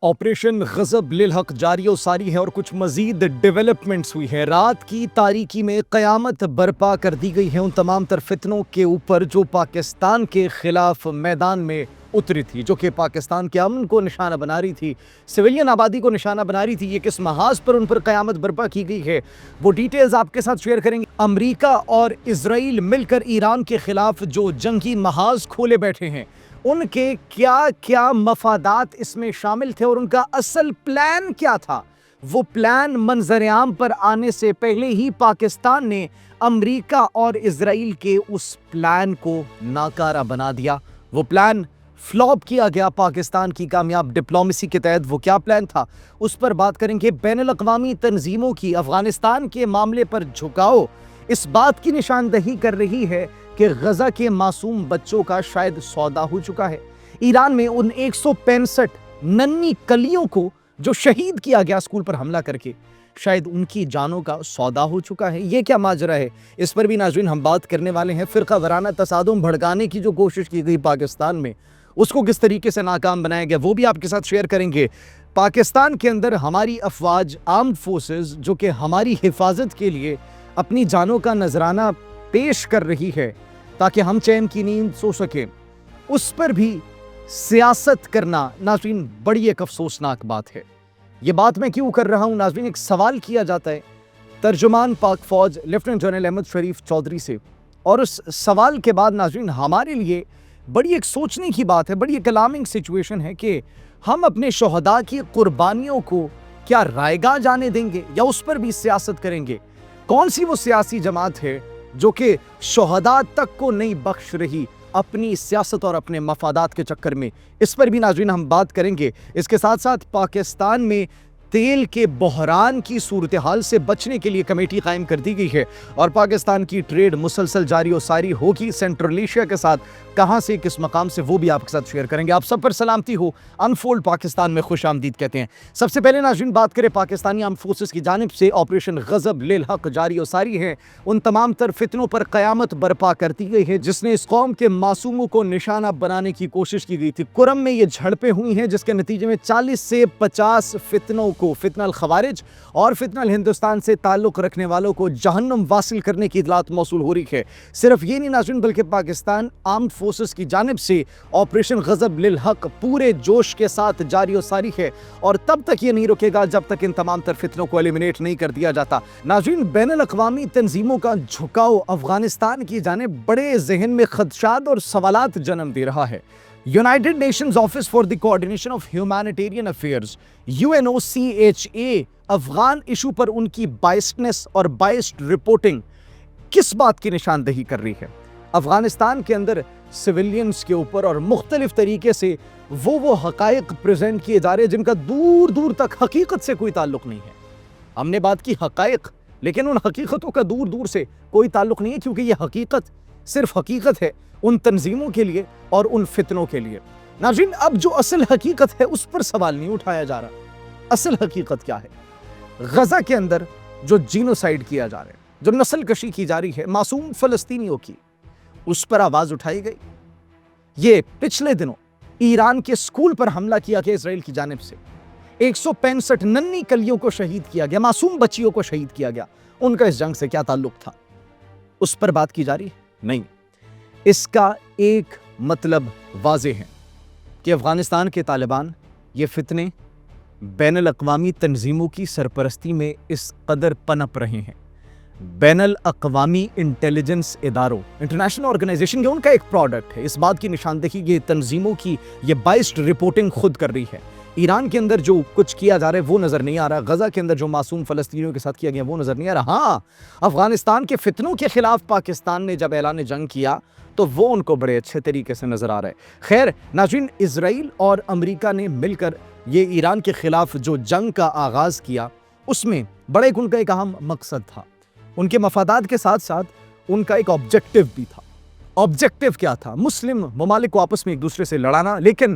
Operation غضب للحق جاری و ساری ہے اور کچھ مزید ڈیولپمنٹس ہوئی ہے۔ رات کی تاریکی میں قیامت برپا کر دی گئی ہے ان تمام تر فتنوں کے اوپر جو پاکستان کے خلاف میدان میں اتری تھی، جو کہ پاکستان کے امن کو نشانہ بنا رہی تھی، سویلین آبادی کو نشانہ بنا رہی تھی۔ یہ کس محاذ پر ان پر قیامت برپا کی گئی ہے، وہ ڈیٹیلز آپ کے ساتھ شیئر کریں گے۔ امریکہ اور اسرائیل مل کر ایران کے خلاف جو جنگی محاذ کھولے بیٹھے ہیں، ان کے کیا کیا مفادات اس میں شامل تھے اور ان کا اصل پلان کیا تھا، وہ پلان منظر عام پر آنے سے پہلے ہی پاکستان نے امریکہ اور اسرائیل کے اس پلان کو ناکارہ بنا دیا۔ وہ پلان فلاپ کیا گیا پاکستان کی کامیاب ڈپلومیسی کے تحت۔ وہ کیا پلان تھا اس پر بات کریں گے۔ بین الاقوامی تنظیموں کی افغانستان کے معاملے پر جھکاؤ اس بات کی نشاندہی کر رہی ہے کہ غزہ کے معصوم بچوں کا شاید سودا ہو چکا ہے۔ ایران میں ان 165 ننھی کلیوں کو جو شہید کیا گیا اسکول پر حملہ کر کے، شاید ان کی جانوں کا سودا ہو چکا ہے۔ یہ کیا ماجرا ہے، اس پر بھی ناظرین ہم بات کرنے والے ہیں۔ فرقہ وارانہ تصادم بھڑکانے کی جو کوشش کی گئی پاکستان میں، اس کو کس طریقے سے ناکام بنایا گیا، وہ بھی آپ کے ساتھ شیئر کریں گے۔ پاکستان کے اندر ہماری افواج آرمڈ فورسز جو کہ ہماری حفاظت کے لیے اپنی جانوں کا نذرانہ پیش کر رہی ہے تاکہ ہم چین کی نیند سو سکیں، اس پر بھی سیاست کرنا ناظرین بڑی ایک افسوسناک بات ہے۔ یہ بات میں کیوں کر رہا ہوں ناظرین، ایک سوال کیا جاتا ہے ترجمان پاک فوج لیفٹیننٹ جنرل احمد شریف چودھری سے، اور اس سوال کے بعد ناظرین ہمارے لیے بڑی ایک سوچنے کی بات ہے، بڑی ایک الارمنگ سچویشن ہے کہ ہم اپنے شہداء کی قربانیوں کو کیا رائے گاہ جانے دیں گے یا اس پر بھی سیاست کریں گے۔ کون سی وہ سیاسی جماعت ہے جو کہ شہداء تک کو نہیں بخش رہی اپنی سیاست اور اپنے مفادات کے چکر میں، اس پر بھی ناظرین ہم بات کریں گے۔ اس کے ساتھ ساتھ پاکستان میں تیل کے بحران کی صورتحال سے بچنے کے لیے کمیٹی قائم کر دی گئی ہے اور پاکستان کی ٹریڈ مسلسل جاری و ساری ہوگی سینٹرل ایشیا کے ساتھ، کہاں سے کس مقام سے، وہ بھی آپ کے ساتھ شیئر کریں گے۔ آپ سب پر سلامتی ہو، انفولڈ پاکستان میں خوش آمدید کہتے ہیں۔ سب سے پہلے ناظرین بات کریں پاکستانی آرمڈ فورسز کی جانب سے آپریشن غضب للحق جاری و ساری ہے۔ ان تمام تر فتنوں پر قیامت برپا کر دی گئی ہے جس نے اس قوم کے معصوموں کو نشانہ بنانے کی کوشش کی گئی تھی۔ کرم میں یہ جھڑپیں ہوئی ہیں جس کے نتیجے میں 40 سے 50 فتنوں کو، فتنہ الخوارج اور فتنہ الہندوستان سے تعلق رکھنے والوں کو جہنم واصل کرنے کی اطلاعات موصول ہو رہی ہے۔ صرف یہ نہیں ناظرین، بلکہ پاکستان آرمڈ فورسز کی جانب سے آپریشن غضب للحق پورے جوش کے ساتھ جاری و ساری ہے اور تب تک یہ نہیں رکے گا جب تک ان تمام تر فتنوں کو ایلیمنیٹ نہیں کر دیا جاتا۔ ناظرین بین الاقوامی تنظیموں کا جھکاؤ افغانستان کی جانب بڑے ذہن میں خدشات اور سوالات جنم دے رہا ہے۔ United nations office for the coordination of humanitarian affairs UNOCHA Afghan issue پر ان کی بائسڈنس اور بائسڈ رپورٹنگ کس بات کی نشاندہی کر رہی ہے؟ افغانستان کے اندر سویلینز کے اوپر اور مختلف طریقے سے وہ حقائق پریزنٹ کیے جا رہے ہیں جن کا دور دور تک حقیقت سے کوئی تعلق نہیں ہے۔ ہم نے بات کی حقائق، لیکن ان حقیقتوں کا دور دور سے کوئی تعلق نہیں ہے، کیونکہ یہ حقیقت صرف حقیقت ہے ان تنظیموں کے لیے اور ان فتنوں کے لیے۔ ناظرین اب جو اصل حقیقت ہے اس پر سوال نہیں اٹھایا جا رہا۔ اصل حقیقت کیا ہے؟ غزہ کے اندر جو جینوسائیڈ کیا جا رہا ہے، جو نسل کشی کی جا رہی ہے معصوم فلسطینیوں کی، اس پر آواز اٹھائی گئی۔ یہ پچھلے دنوں ایران کے اسکول پر حملہ کیا گیا اسرائیل کی جانب سے، 165 ننھی کلیوں کو شہید کیا گیا، معصوم بچیوں کو شہید کیا گیا۔ ان کا اس جنگ سے کیا تعلق تھا؟ اس پر بات کی جا رہی ہے؟ نہیں۔ اس کا ایک مطلب واضح ہے کہ افغانستان کے طالبان یہ فتنے بین الاقوامی تنظیموں کی سرپرستی میں اس قدر پنپ رہے ہیں۔ بین الاقوامی انٹیلیجنس اداروں، انٹرنیشنل آرگنائزیشن، ان کا ایک پروڈکٹ ہے۔ اس بات کی نشاندہی یہ تنظیموں کی یہ بائسڈ رپورٹنگ خود کر رہی ہے۔ ایران کے اندر جو کچھ کیا جا رہا ہے وہ نظر نہیں آ رہا، غزہ کے اندر جو معصوم فلسطینیوں کے ساتھ کیا گیا وہ نظر نہیں آ رہا۔ ہاں، افغانستان کے فتنوں کے خلاف پاکستان نے جب اعلان جنگ کیا تو وہ ان کو بڑے اچھے طریقے سے نظر آ رہا ہے۔ خیر ناظرین، اسرائیل اور امریکہ نے مل کر یہ ایران کے خلاف جو جنگ کا آغاز کیا، اس میں بڑے ان کا ایک اہم مقصد تھا۔ ان کے مفادات کے ساتھ ساتھ ان کا ایک آبجیکٹو بھی تھا۔ آبجیکٹو کیا تھا؟ مسلم ممالک کو آپس میں ایک دوسرے سے لڑانا، لیکن